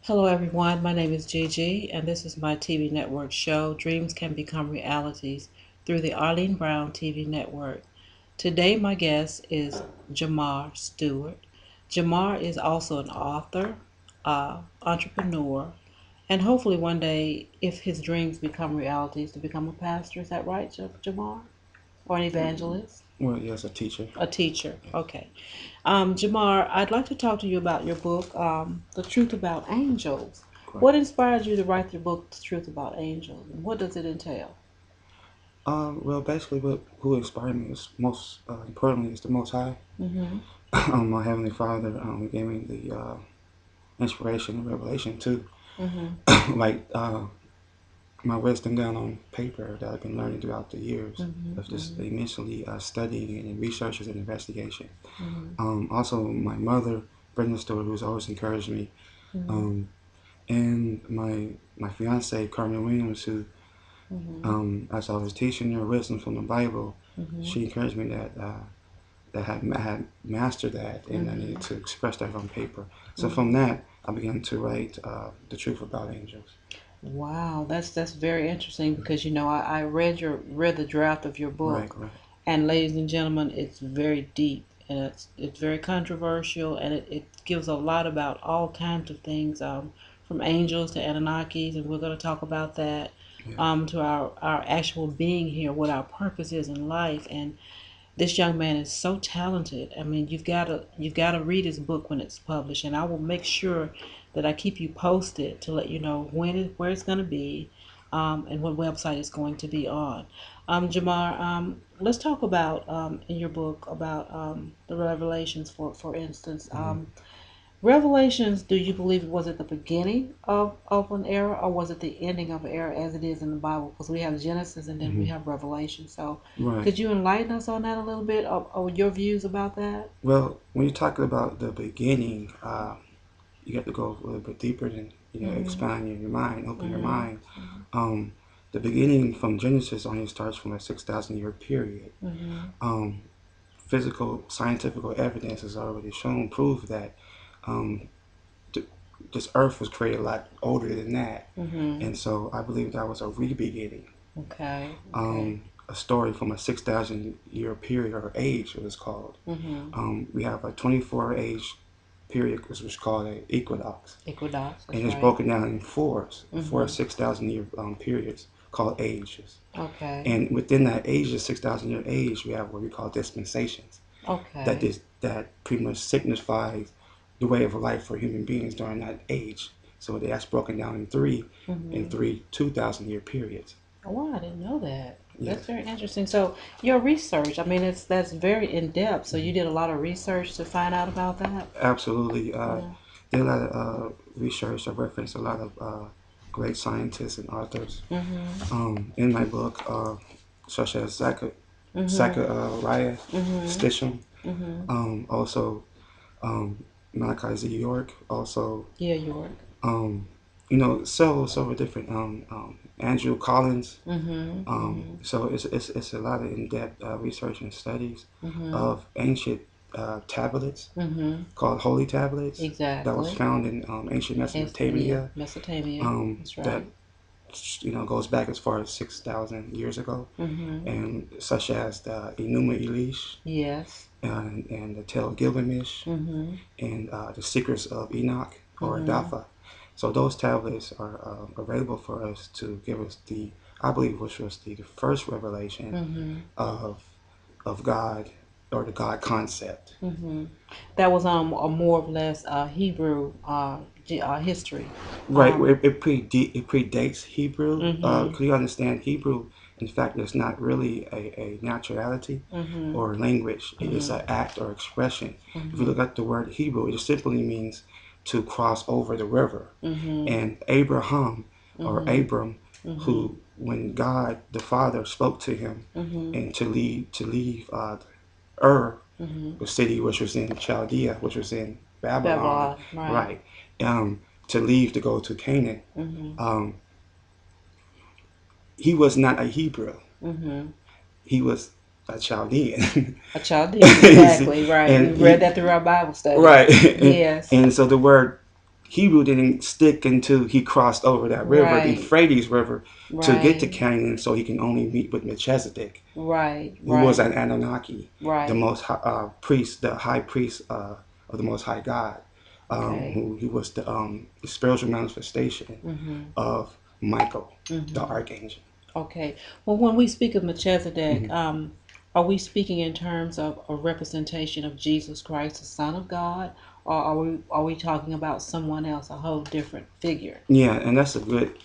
Hello, everyone. My name is Gigi, and this is my TV network show, Dreams Can Become Realities, through the Arlene Brown TV network. Today, my guest is Jamar Stewart. Jamar is also an author, entrepreneur, and hopefully one day, if his dreams become realities, to become a pastor. Is that right, Jamar? Or an evangelist? Well, yes, a teacher. A teacher. Okay. Jamar, I'd like to talk to you about your book, The Truth About Angels. Correct. What inspired you to write the book, The Truth About Angels, and what does it entail? Well, basically, who inspired me is most importantly is the Most High. Mm-hmm. My Heavenly Father gave me the inspiration and revelation too. Mm-hmm. like my wisdom down on paper that I've been learning throughout the years Mm-hmm. of just immensely studying and researches and investigation. Mm-hmm. Also, my mother, Brenda Stewart, who's always encouraged me, Mm-hmm. um, and my fiance, Carmen Williams, who as I was teaching her wisdom from the Bible, Mm-hmm. she encouraged me that I had mastered that and I needed Mm-hmm. to express that on paper. So Mm-hmm. from that, I began to write The Truth About Angels. Wow, that's very interesting because I read the draft of your Right, book, right. and ladies and gentlemen, it's very deep and it's very controversial, and it gives a lot about all kinds of things, from angels to Anunnakis, and we're going to talk about that, Yeah. to our actual being here, what our purpose is in life. And this young man is so talented. I mean, you've got to read his book when it's published, and I will make sure that I keep you posted to let you know where it's going to be, and what website it's going to be on. Jamar, let's talk about, in your book, about, the Revelations, for instance. Revelations, do you believe, was it the beginning of an era, or was it the ending of an era as it is in the Bible? Because we have Genesis and then we have Revelation. So Right. could you enlighten us on that a little bit, or your views about that? Well, when you're talking about the beginning, you have to go a little bit deeper than Mm-hmm. expand your mind, open your Mm-hmm. mind. Um, the beginning from Genesis only starts from a 6,000 year period. Mm-hmm. Um, Physical, scientific evidence has already shown, proof that um, th- this Earth was created a lot older than that, Mm-hmm. and so I believe that was a re-beginning. Okay. Okay. A story from a 6,000 year period or age, it was called. Mm-hmm. We have a 24 age period, which was called an equinox, Equinox. and That's it's right. broken down in four Mm-hmm. 6,000 year periods called ages. Okay. And within that age, the 6,000 year age, we have what we call dispensations. Okay. That pretty much signifies the way of life for human beings during that age. So that's broken down in Mm-hmm. three 2,000 year periods. Oh, I didn't know that. That's Yes, very interesting. So your research, I mean, that's very in depth. So you did a lot of research to find out about that. absolutely. Yeah. Did a lot of research. I referenced a lot of great scientists and authors Mhm. in my book, such as Mhm. Zachariah Mhm. Stisham, Mhm. also um, Malachi Z. York, also Yeah, York. um, several different Andrew Collins. Mhm. Mhm. So it's a lot of in-depth research and studies Mhm. of ancient tablets Mhm. called holy tablets that was Exactly. found in ancient Yeah, Mesopotamia. Mesopotamia. That's That right. goes back as far as 6,000 years ago, Mhm. and such as the Enuma Elish Yes. and the Tale of Gilgamesh Mhm. and the Secrets of Enoch or Mhm. Adapha. So those tablets are available for us to give us I believe, which was the first revelation Mhm. of God or the God concept. Mhm. That was a more or less Hebrew, history. Right, Um. it predates Hebrew. Mhm. Because you understand, Hebrew, in fact, is not really a naturality Mhm. or language. It's Mhm. an act or expression. If you Mhm. look at the word Hebrew, it simply means to cross over the river. Mhm. And Abraham or Mhm. Abram, Mhm. who when God the Father spoke to him Mhm. and to leave Ur, Mhm. the city which was in Chaldea, which was in Babylon, Babylon, right? right, to leave to go to Canaan. Mhm. Um, he was not a Hebrew. Mhm. He was a Chaldean. A Chaldean, exactly, right. We and read he that through our Bible study. right, and, Yes. and so the word Hebrew didn't stick until he crossed over that river, the Right. Euphrates River, to get to Right. Canaan, so he can only meet with Melchizedek, Right. who was Right. an Anunnaki, the Right. most priest, the high priest of the Most High God, Okay. who he was the spiritual manifestation Mm-hmm. of Michael, the Mm-hmm. archangel. Okay. Well, when we speak of Melchizedek, Mm-hmm. are we speaking in terms of a representation of Jesus Christ, the Son of God, or are we talking about someone else, a whole different figure? Yeah, and that's a good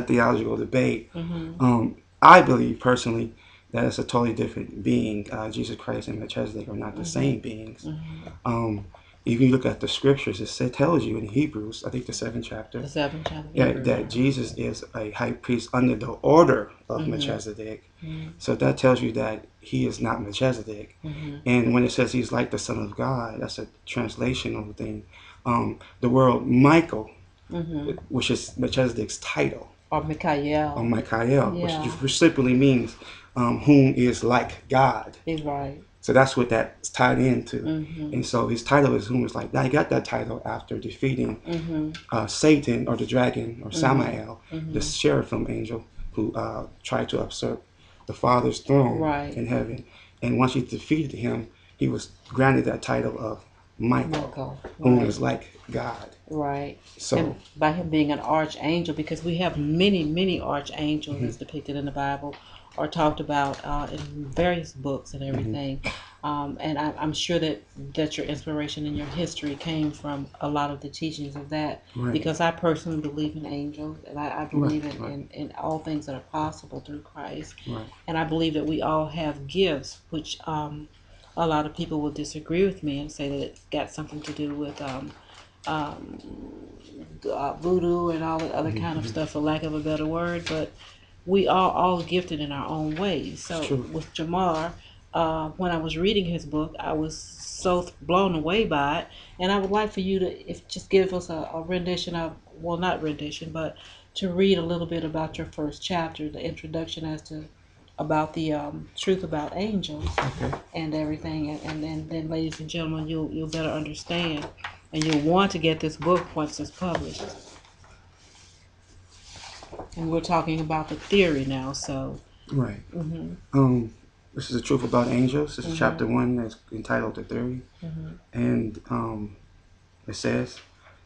theological debate. Mm-hmm. I believe personally that it's a totally different being. Jesus Christ and Melchizedek are not the Mm-hmm. same beings. Mm-hmm. Um, if you look at the scriptures, tells you in Hebrews, I think the seventh chapter, The seventh chapter of yeah, Hebrews. that Jesus is a high priest under the order of Mm-hmm. Melchizedek. Mm-hmm. So that tells you that he is not Melchizedek. Mm-hmm. And when it says he's like the Son of God, that's a translational thing. The word Michael, Mm-hmm. which is Melchizedek's title, Or or Michael. Michael, Yeah, which simply means whom is like God. he's right. So that's what that's tied into. Mm-hmm. And so his title is whom is like God. He got that title after defeating Mm-hmm. Satan, or the dragon, or Mm-hmm. Samael, the Mm-hmm. seraphim angel who tried to usurp the Father's throne Right. in heaven. And once he defeated him, he was granted that title of Michael, Michael. whom Right. is like God. Right. So, And by him being an archangel, because we have many, many archangels mhm, as depicted in the Bible or talked about in various books and mhm, everything. And I'm sure that your inspiration and your history came from a lot of the teachings of that, right, because I personally believe in angels, and I right, believe right, in all things that are possible through Christ. right. And I believe that we all have gifts, which a lot of people will disagree with me and say that it's got something to do with um, voodoo and all the other Mhm, kind of mhm. stuff, for lack of a better word. But we are all gifted in our own ways. It's So true. with Jamar, when I was reading his book, I was so blown away by it, and I would like for you to if just give us a rendition of, well, not rendition, but to read a little bit about your first chapter, the introduction as to about the truth about angels Okay. and everything, and then, ladies and gentlemen, you'll better understand, and you'll want to get this book once it's published. And we're talking about the theory now, so. Right. Mhm. This is the truth about angels. This is chapter Mhm. 1, that's entitled The Theory. Mhm. And it says,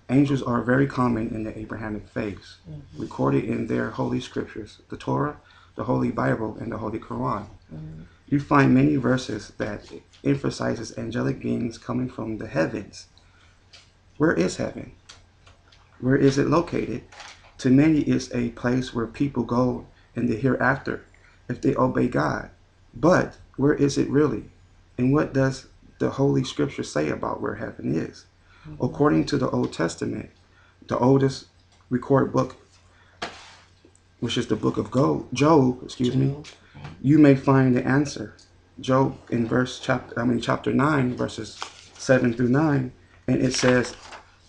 angels are very common in the Abrahamic faith, Mhm. recorded in their holy scriptures, the Torah, the Holy Bible, and the Holy Quran. Mhm. You find many verses that emphasizes angelic beings coming from the heavens. Where is heaven? Where is it located? To many, it's a place where people go in the hereafter if they obey God. But where is it really? And what does the Holy Scripture say about where heaven is? Mhm. According to the Old Testament, the oldest recorded book, which is the book of Job, Joe. you may find the answer. Job in chapter 9, verses 7 through 9, and it says,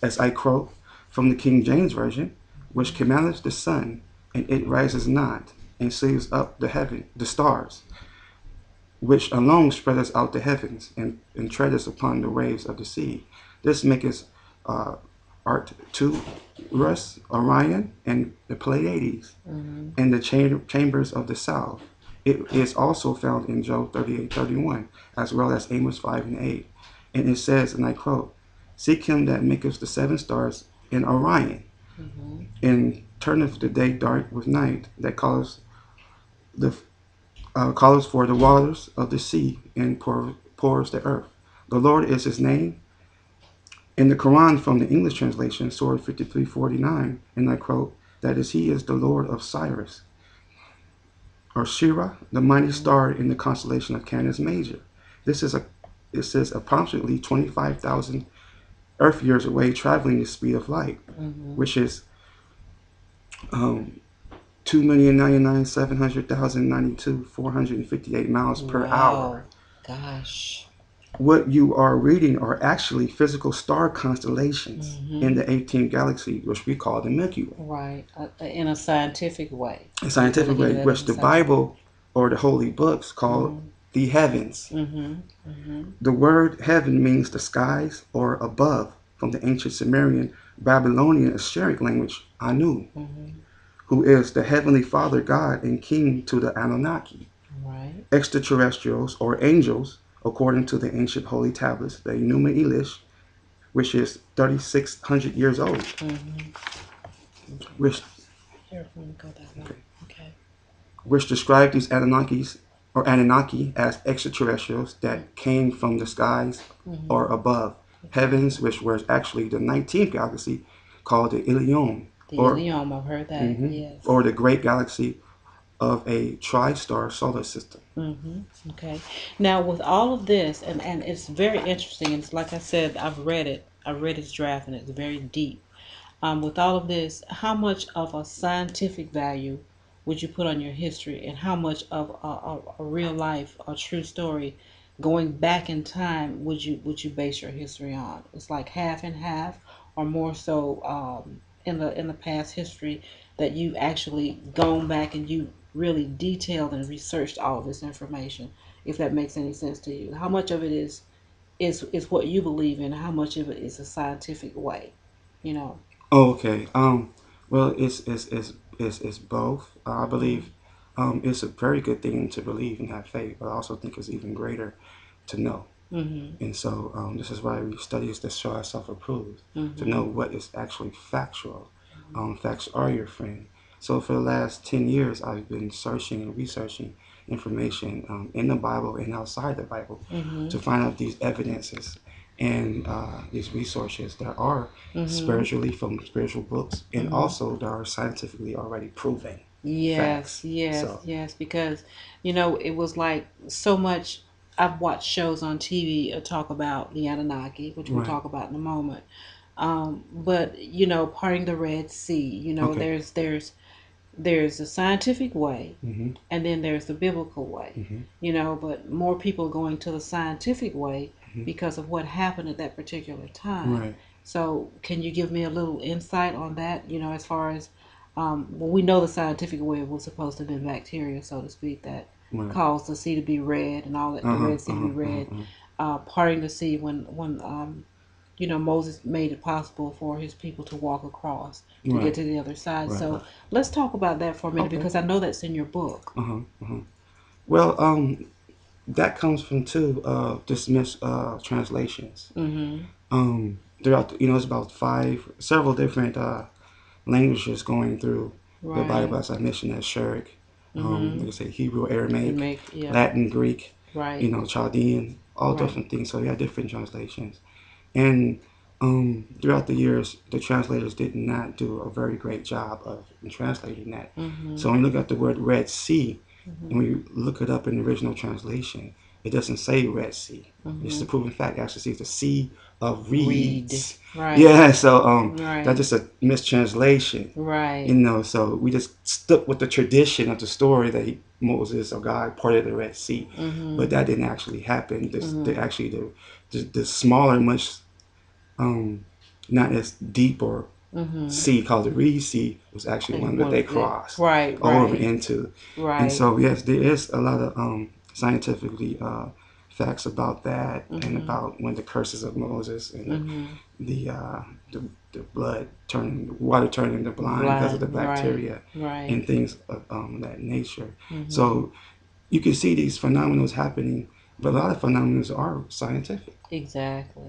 as I quote from the King James Version, which commandeth the sun, and it rises not, and seals up the stars, which alone spreadeth out the heavens, and treadeth upon the waves of the sea. This maketh uh, Arcturus, Orion, and the Pleiades, Mhm. and the chambers of the south. It is also found in Job 38:31, as well as Amos 5 and 8. And it says, and I quote, seek him that maketh the seven stars in Orion, Mhm. and turneth the day dark with night, that the calleth for the waters of the sea, and pours the earth. The Lord is his name. In the Quran, from the English translation, Surah 53:49, and I quote, that is, he is the Lord of Cyrus, or Shira, the mighty Mhm. star in the constellation of Canis Major. This is it says approximately 25,000 Earth years away, traveling the speed of light, Mhm. which is um, 2,099,700,092,458 miles per hour. Wow. Gosh. What you are reading are actually physical star constellations in Mhm. the 18th galaxy, which we call the Milky Way. Right. In a scientific way. A If you want to scientific give way, it that which in a the scientific. Bible or the holy books call Mhm. the heavens. Mhm. Mhm. The word heaven means the skies or above from the ancient Sumerian Babylonian Assyric language, Anu, Mm-hmm. who is the heavenly father god and king to the Anunnaki. Right. Extraterrestrials or angels, according to the ancient holy tablets, the Enuma Elish, which is 3,600 years old, Mm-hmm. Okay. which Here, let me go that way. Okay. which describe these Anunnakis or Anunnaki as extraterrestrials that came from the skies Mm-hmm. or above Okay. heavens, which was actually the 19th galaxy called the Ilion, The or Ilium, I've heard that. Yes. or the great galaxy of a tri-star solar system. Mm-hmm. Okay. Now, with all of this, and it's very interesting. It's like I said, I've read it. I read his draft, and it's very deep. With all of this, how much of a scientific value would you put on your history, and how much of a real life, a true story, going back in time, would you base your history on? It's like half and half, or more so in the past history that you actually gone back and you really detailed and researched all of this information. If that makes any sense to you, how much of it is what you believe in, how much of it is a scientific way, you know? Oh, okay. Well, it's both. I Mm-hmm. believe it's a very good thing to believe and have faith, but I also think it's even greater to know. Mm-hmm. And so this is why we study is to show ourselves approved, to Mm-hmm. know what is actually factual. Facts are your friend. So for the last 10 years, I've been searching and researching information in the Bible and outside the Bible Mm-hmm. to find out these evidences and these resources that are Mm-hmm. spiritually from spiritual books and Mm-hmm. also that are scientifically already proven Yes, facts. yes, So, yes. Because it was like so much. I've watched shows on TV talk about the Anunnaki, which we'll right. talk about in a moment. But parting the Red Sea. Okay. There's a scientific way, Mm-hmm. and then there's the biblical way. Mm-hmm. But more people are going to the scientific way Mm-hmm. because of what happened at that particular time. Right. So, can you give me a little insight on that? As far as well, we know the scientific way was supposed to have been bacteria, so to speak, that Right. caused the sea to be red and all that, the Uh-huh. Red Sea to Uh-huh. be red. Uh-huh. Parting the sea when Moses made it possible for his people to walk across to get Right. to the other side. Right. So Right. let's talk about that for a minute Okay. because I know that's in your book. Uh-huh. Uh-huh. Well, that comes from two dismissed translations. Mm-hmm. Throughout, it's about several different languages going through the Bible, Right. as I mentioned, as Shuric, Mm-hmm. like I say, Hebrew, You Aramaic, make, yeah. Latin, Greek, Right. Chaldean, all Right. different things. So we have different translations. And throughout the years, the translators did not do a very great job of translating that. So Mm-hmm. when you look at the word Red Sea, and Mm-hmm. when you look it up in the original translation, it doesn't say Red Sea. It's Mm-hmm. a proven fact. It actually says the Sea of Read. Reeds. Right. Yeah, so that's Right. just a mistranslation. Right. So we just stuck with the tradition of the story that Moses or God parted the Red Sea, Mm-hmm. but that didn't actually happen. Mm-hmm. The smaller, much um, not as deep or Mm-hmm. sea called the Reed Sea was actually one that they crossed Right. over Right. into. And Right. so yes, there is a lot of scientifically facts about that and Mm-hmm. about when the curses of Moses and Mm-hmm. the uh, the, the blood turning water turning into blind because of Blood. the Right. bacteria Right. and things of that nature. Mm-hmm. So you can see these phenomena happening, but a lot of phenomena are scientific. Exactly.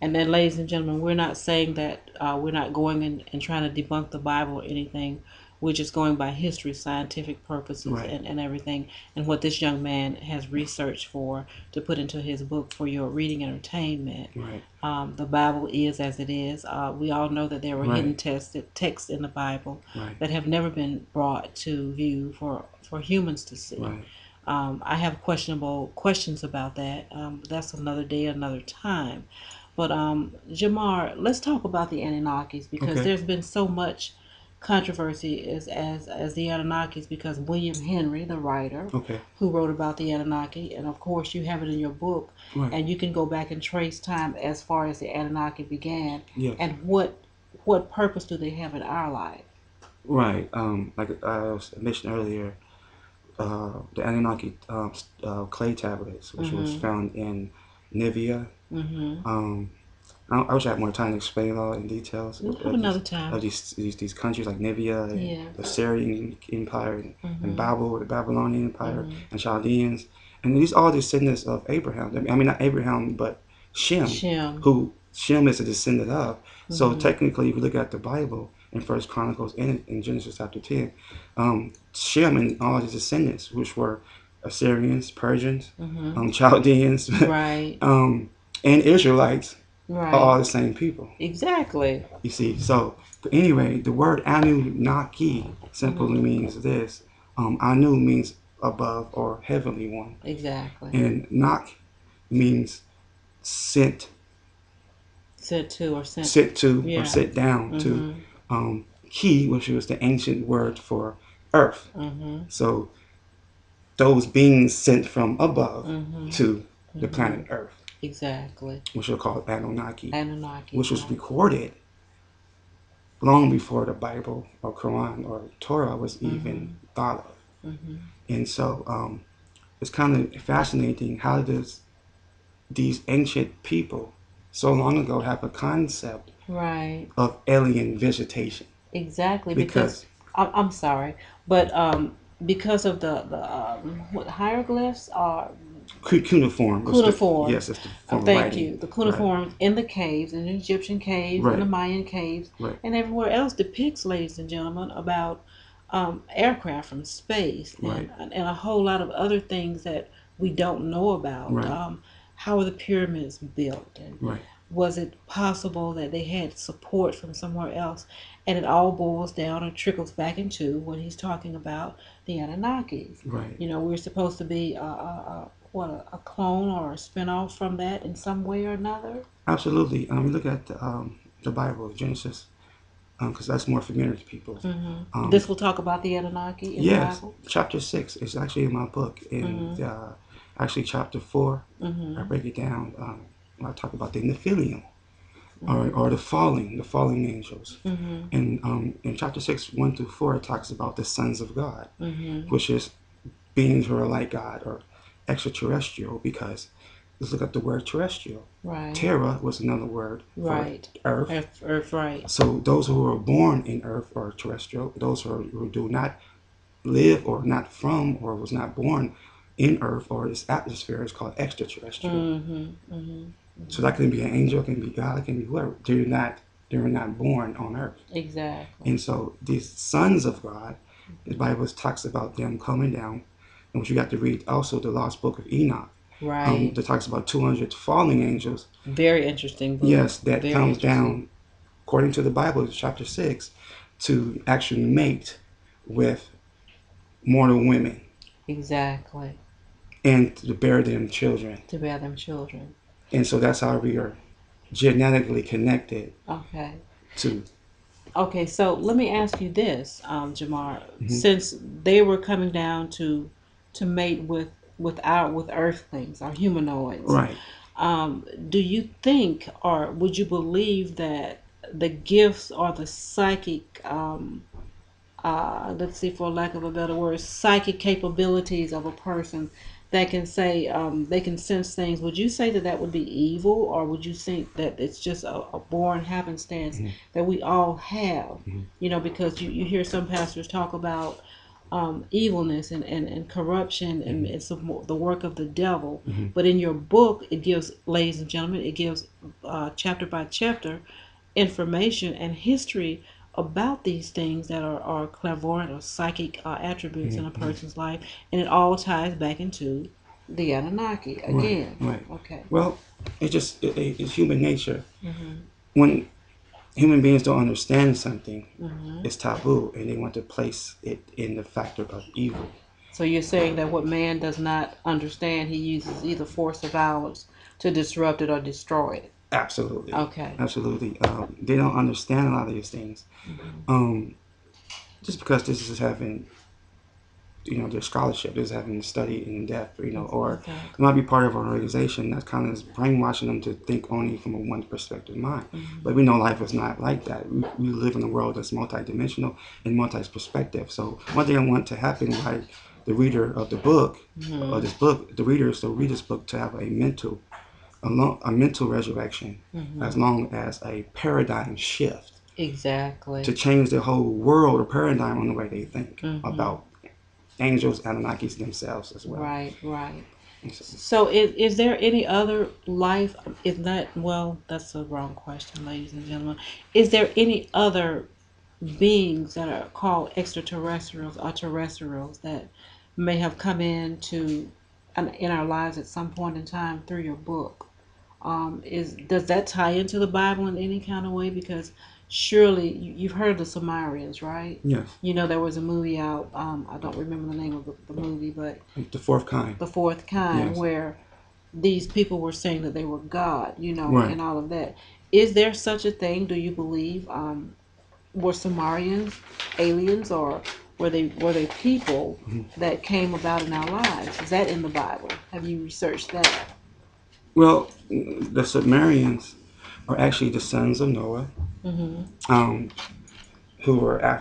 And then, ladies and gentlemen, we're not saying that we're not going and trying to debunk the Bible or anything. We're just going by history, scientific purposes, Right. and everything, and what this young man has researched for to put into his book for your reading entertainment. Right. The Bible is as it is. We all know that there were hidden Right. texts in the Bible Right. that have never been brought to view for humans to see. Right. I have questionable questions about that. That's another day, another time. But Jamar, let's talk about the Anunnakis because Okay. there's been so much controversy as the Anunnakis because William Henry, the writer, Okay. who wrote about the Anunnaki, and of course you have it in your book, Right. and you can go back and trace time as far as the Anunnaki began Yes. and what purpose do they have in our life? Right. Like I mentioned earlier, the Anunnaki clay tablets, which was Mm-hmm. found in Nivea. Mm-hmm. Um, I wish I had more time to explain all in details We'll have another time. of these countries like Nubia and Yeah. the Syrian Empire and, Mm-hmm. and Babel, the Babylonian Empire, Mm-hmm. and Chaldeans, and these all descendants of Abraham. I mean, not Abraham, but Shem, who Shem is a descendant of. So Mm-hmm. technically, if you look at the Bible in First Chronicles and in Genesis chapter 10, Shem and all his descendants, which were Assyrians, Persians, Mm-hmm. Chaldeans, Right. and Israelites, are all Right. the same people. Exactly. You see, so but anyway, the word Annunaki simply Mm-hmm. means this. Anu means above or heavenly one, Exactly. and Nak means sent, Sent to or sent. sit to, Yeah. or sit down to. Mm-hmm. Ki, which was the ancient word for earth. Mm-hmm. So those beings sent from above Mm-hmm. to the Mm-hmm. planet Earth, Exactly. which are called Anunnaki, Annunaki. which was Right. recorded long before the Bible or Quran or Torah was even Mm-hmm. thought of. Mm-hmm. And so it's kind of fascinating how does these ancient people so long ago have a concept Right. of alien visitation. Exactly. Because I'm sorry, but because of the what hieroglyphs are cuneiform. cuneiform. Yes, that's the form of Thank writing. you. The cuneiforms in the caves, in the Egyptian caves, in the Right. Mayan caves, Right. and everywhere else depicts, ladies and gentlemen, about aircraft from space Right. and a whole lot of other things that we don't know about. Right. How were the pyramids built? And Right. was it possible that they had support from somewhere else? And it all boils down or trickles back into what he's talking about, the Anunnakis. Right. You know, we're supposed to be a clone or a spinoff from that in some way or another? Absolutely. We look at the Bible, Genesis, because that's more familiar to people. Mm-hmm. This will talk about the Anunnaki in Yes, the Bible? chapter 6 is actually in my book. And actually, chapter 4, I break it down. I talk about the Nephilim, or the falling angels. And in chapter 6, 1 through 4, it talks about the sons of God, which is beings who are like God or extraterrestrial, because let's look at the word terrestrial. Right. Terra was another word for earth. Earth, right. So those who are born in earth are terrestrial. Those who do not live or not from or was not born in earth or its atmosphere is called extraterrestrial. So that can be an angel, it can be God, it can be whoever. They're not born on earth. Exactly. And so these sons of God, the Bible talks about them coming down, and which you got to read also the lost book of Enoch. Right. That talks about 200 falling angels. Very interesting book. Yes, that comes down, according to the Bible, chapter 6, to actually mate with mortal women. Exactly. And to bear them children. To bear them children. And so that's how we are genetically connected. Okay. To. Okay, so let me ask you this, Jamar. Since they were coming down to mate with Earthlings, our humanoids, right? Do you think, or would you believe that the gifts or the psychic, let's see, for lack of a better word, psychic capabilities of a person that can say they can sense things, would you say that would be evil, or would you think that it's just a born happenstance that we all have? You know, because you hear some pastors talk about evilness and corruption, and it's the work of the devil. But in your book, it gives, ladies and gentlemen, it gives chapter by chapter information and history about these things that are clairvoyant or psychic attributes in a person's life, and it all ties back into the Anunnaki again. Right. Okay. Well, it's human nature. When human beings don't understand something, it's taboo, and they want to place it in the factor of evil. So you're saying that what man does not understand, he uses either force or violence to disrupt it or destroy it. Absolutely. Okay. Absolutely. They don't understand a lot of these things. Just because this is having, their scholarship is having studied in depth, or Exactly. it might be part of an organization that kind of brainwashing them to think only from a one perspective mind. But we know life is not like that. We live in a world that's multidimensional and multi-perspective. So one thing I want to happen, like the reader of the book, or this book, the readers to read this book to have a mental a mental resurrection, as long as a paradigm shift. Exactly. To change the whole world or paradigm on the way they think about angels, Anunnakis themselves as well. Right, right. So is there any other life? Is that, well, that's a wrong question, ladies and gentlemen. Is there any other beings that are called extraterrestrials or terrestrials that may have come in our lives at some point in time through your book? Does that tie into the Bible in any kind of way? Because surely you've heard of the Sumerians, right? Yes. You know, there was a movie out. I don't remember the name of the movie, but The fourth kind. The Fourth Kind, Yes. where these people were saying that they were God, Right. and all of that. Is there such a thing? Do you believe? Were Sumerians aliens, or were they people that came about in our lives? Is that in the Bible? Have you researched that? Well, the Sumerians are actually the sons of Noah, who were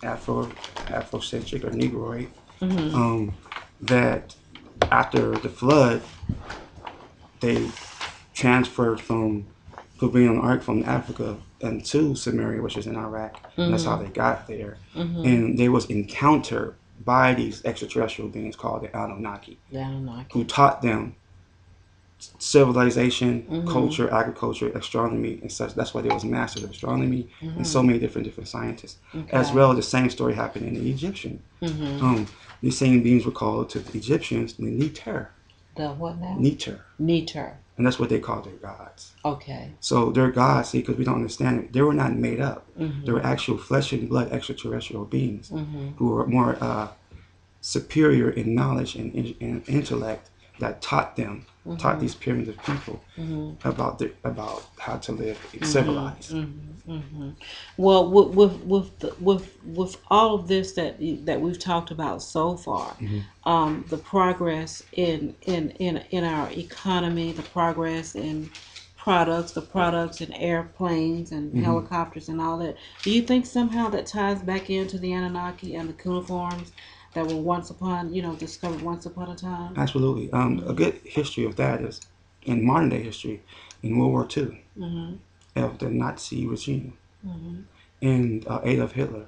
Afrocentric or Negroid. That after the flood, they transferred from being on the ark from Africa and to Samaria, which is in Iraq. And that's how they got there. And they was encountered by these extraterrestrial beings called the Anunnaki, who taught them civilization, culture, agriculture, astronomy, and such. That's why there was masters of astronomy and so many different scientists. As well, the same story happened in the Egyptian. These same beings were called to the Egyptians the Neter. The what now? Neter. Neter. And that's what they called their gods. Okay. So their gods, see, because we don't understand it, they were not made up. They were actual flesh and blood extraterrestrial beings who were more superior in knowledge and intellect, that taught these pyramids of people about how to live civilized. Well, with all of this that we've talked about so far, the progress in our economy, the progress in the products in airplanes and helicopters and all that. Do you think somehow that ties back into the Anunnaki and the cuneiforms that were discovered once upon a time? Absolutely. A good history of that is in modern day history, in World War II, of the Nazi regime. And Adolf Hitler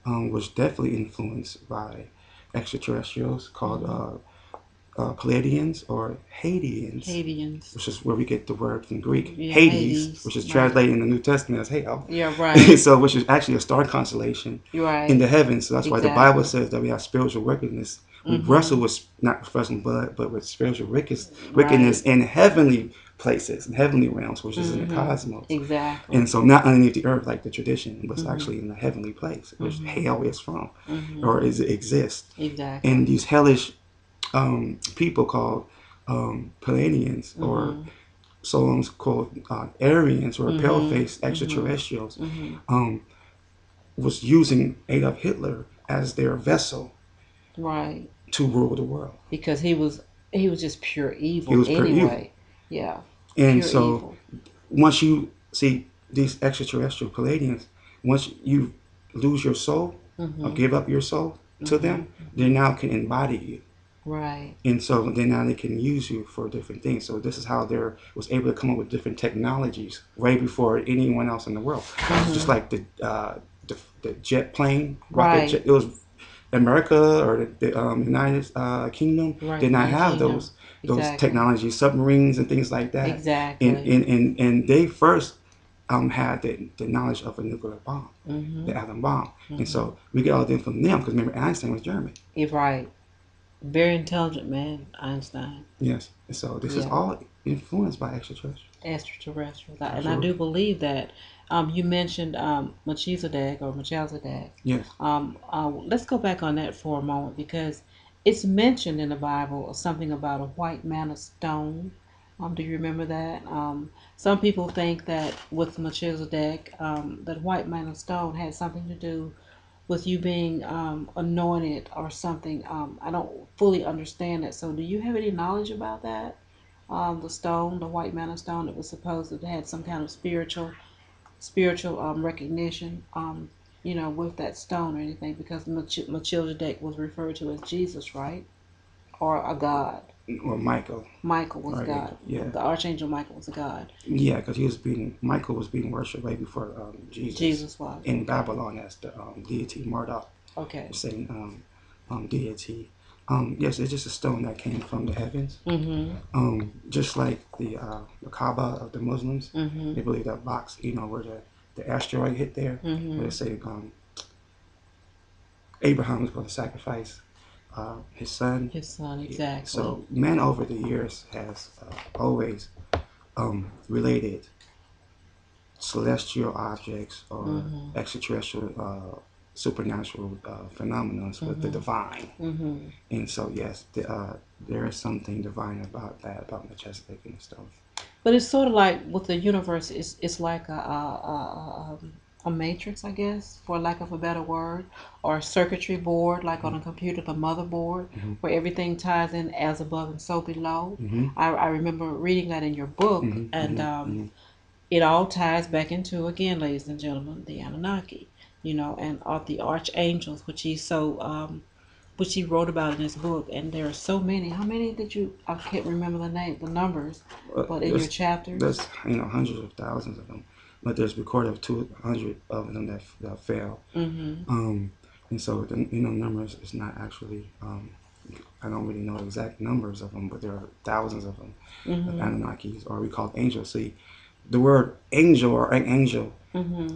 was definitely influenced by extraterrestrials called Palladians or Hadeans, which is where we get the word from Greek, Hades, which is translated in the New Testament as hell. Yeah, right. So, which is actually a star constellation in the heavens. So that's why the Bible says that we have spiritual wickedness. We wrestle with not with flesh and blood, but with spiritual wickedness in heavenly places, in heavenly realms, which is in the cosmos. Exactly. And so not underneath the earth like the tradition, but it's actually in the heavenly place, which hell is from, or exists. Exactly. And these hellish people called Palladians, or some called Aryans, or pale-faced extraterrestrials, was using Adolf Hitler as their vessel, right, to rule the world, because he was just pure evil. He was pure anyway. evil. Yeah. And so evil. Once you see these extraterrestrial Palladians, once you lose your soul or give up your soul to them, they now can embody you. Right. And so then now they can use you for different things. So this is how they was able to come up with different technologies way before anyone else in the world. Just like the jet plane, rocket jet. It was America or the United Kingdom did not have those technologies, submarines and things like that. Exactly. And they first had the knowledge of a nuclear bomb, the atom bomb. And so we get all that from them, because remember Einstein was German. You're right. Very intelligent man, Einstein. Yes. And so this is all influenced by extraterrestrials. And I do believe that. You mentioned Melchizedek. Yes. Let's go back on that for a moment, because it's mentioned in the Bible something about a white manna stone. Do you remember that? Some people think that with Melchizedek, that white manna stone had something to do with you being anointed or something. I don't fully understand that. So do you have any knowledge about that? The white manna stone, that was supposed to have some kind of spiritual recognition, with that stone or anything, because Melchizedek was referred to as Jesus, right? Or a god. Or Michael. Michael was Right. God. Yeah. The Archangel Michael was God. Yeah, because Michael was being worshipped way before Jesus. Jesus was. In Babylon as the deity Marduk. Okay. The same deity. Yes, it's just a stone that came from the heavens. Just like the Kaaba of the Muslims, they believe that box, where the asteroid hit there, where they say Abraham was going to sacrifice his son. His son, exactly. So man over the years has always related celestial objects or extraterrestrial supernatural phenomena with the divine. And so yes, there is something divine about that, about Melchizedek and the stone. But it's sort of like with the universe, it's like a matrix, I guess, for lack of a better word, or a circuitry board, like on a computer, the motherboard, where everything ties in as above and so below. I remember reading that in your book, and it all ties back into, again, ladies and gentlemen, the Anunnaki, and the archangels, which he wrote about in his book. And there are so many. How many did you? I can't remember the numbers, but in your chapters, there's hundreds of thousands of them, but there's recorded of 200 of them that fell. And so the numbers is not actually. I don't really know exact numbers of them, but there are thousands of them of Anunnakis, or we call angels. See, the word angel or an angel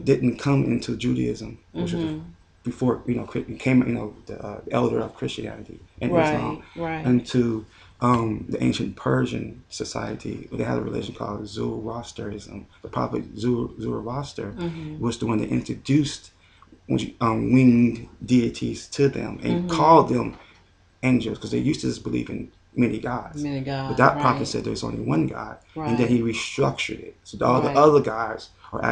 didn't come into Judaism, which was before it became the elder of Christianity and Islam, into the ancient Persian society. They had a religion called Zoroastrianism. The prophet Zoroaster was the one that introduced winged deities to them and called them angels, because they used to just believe in many gods. But that prophet said there's only one God, and then he restructured it. So all the other gods are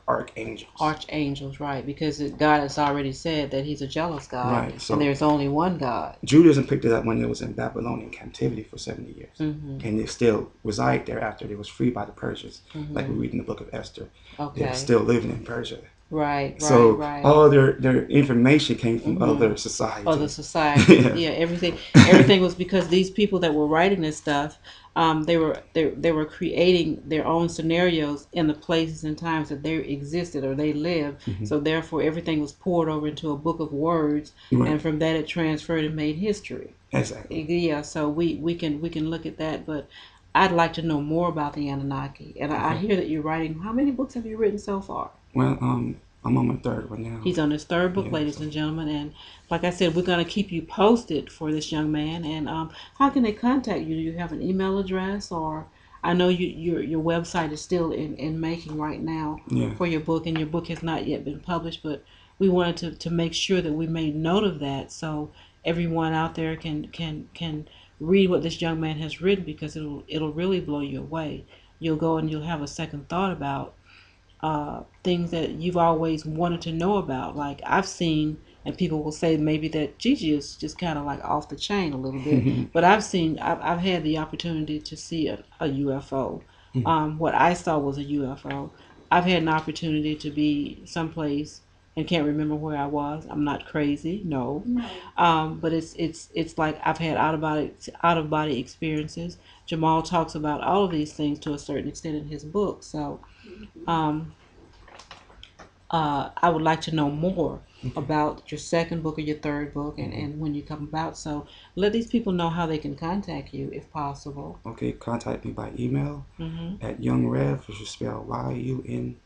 archangels. Archangels, right? Because God has already said that He's a jealous God, right? So and there's only one God. Judaism picked it up when it was in Babylonian captivity for 70 years, and they still reside there after they was freed by the Persians. Like we read in the book of Esther, they're still living in Persia. Right. All their information came from other societies. Other societies, yeah. Everything was because these people that were writing this stuff, they were creating their own scenarios in the places and times that they existed or they lived. So therefore, everything was poured over into a book of words, and from that it transferred and made history. Exactly. Yeah. So we can look at that, but I'd like to know more about the Anunnaki. And I hear that you're writing. How many books have you written so far? Well, I'm on my third one now. He's on his third book, ladies and gentlemen. And like I said, we're going to keep you posted for this young man. And how can they contact you? Do you have an email address? Or I know your website is still in making right now for your book, and your book has not yet been published. But we wanted to make sure that we made note of that, so everyone out there can read what this young man has written, because it'll really blow you away. You'll go and you'll have a second thought about things that you've always wanted to know about. Like I've seen, and people will say maybe that Gigi is just kind of like off the chain a little bit, but I've had the opportunity to see a UFO. What I saw was a UFO. I've had an opportunity to be someplace and can't remember where I was. I'm not crazy, no. But it's like I've had out of body experiences. Jamal talks about all of these things to a certain extent in his book. So I would like to know more about your second book or your third book, and when you come about. So let these people know how they can contact you if possible. Okay, contact me by email at youngrev, which is spelled YUNGREV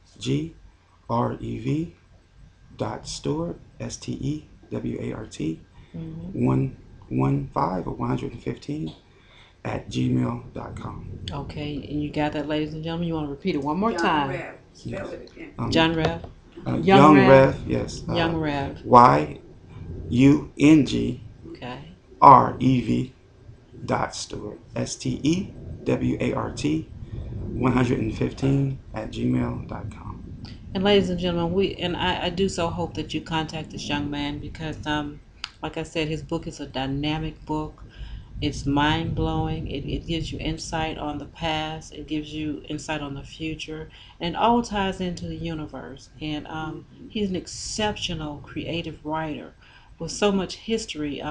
.Stewart, STEWART, 115 or 115 at gmail.com. Okay, and you got that, ladies and gentlemen? You want to repeat it one more time? Rev. Spell it again. John Rev. Young Rev, yes. Young Rev. YUNGREV .Stewart, STEWART, 115 at gmail.com. And ladies and gentlemen, I do so hope that you contact this young man, because like I said, his book is a dynamic book. It's mind-blowing. It gives you insight on the past. It gives you insight on the future. And it all ties into the universe. And he's an exceptional creative writer with so much history.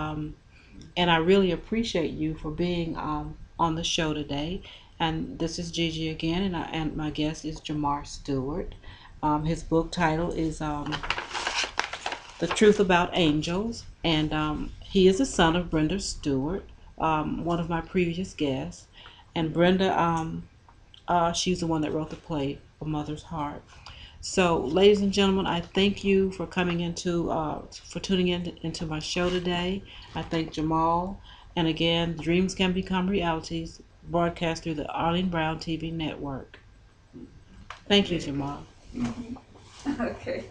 And I really appreciate you for being on the show today. And this is Gigi again, and my guest is Jamar Stewart. His book title is The Truth About Angels, and he is the son of Brenda Stewart, one of my previous guests. And Brenda, she's the one that wrote the play, A Mother's Heart. So, ladies and gentlemen, I thank you for coming for tuning into my show today. I thank Jamal, and again, dreams can become realities. Broadcast through the Arlene Brown TV network. Thank you, Jamal. Okay.